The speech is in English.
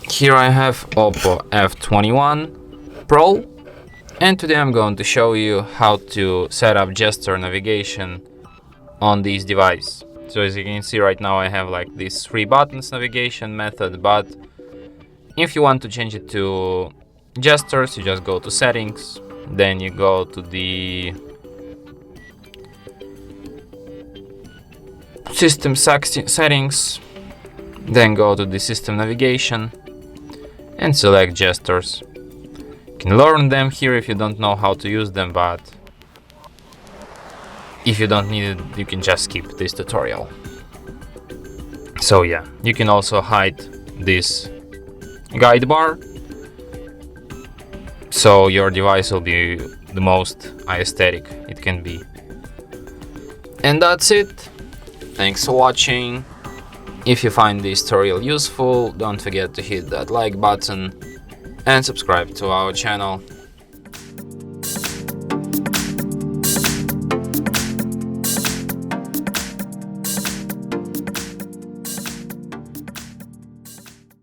Here I have OPPO F21 Pro, and today I'm going to show you how to set up gesture navigation on this device. So as you can see right now I have like these 3 buttons navigation method, but if you want to change it to gestures, you just go to settings, then you go to the system settings, then go to the system navigation and select gestures. You can learn them here if you don't know how to use them, but if you don't need it, you can just skip this tutorial. So yeah, you can also hide this guide bar, so your device will be the most aesthetic it can be. And that's it. Thanks for watching. If you find this tutorial useful, don't forget to hit that like button and subscribe to our channel.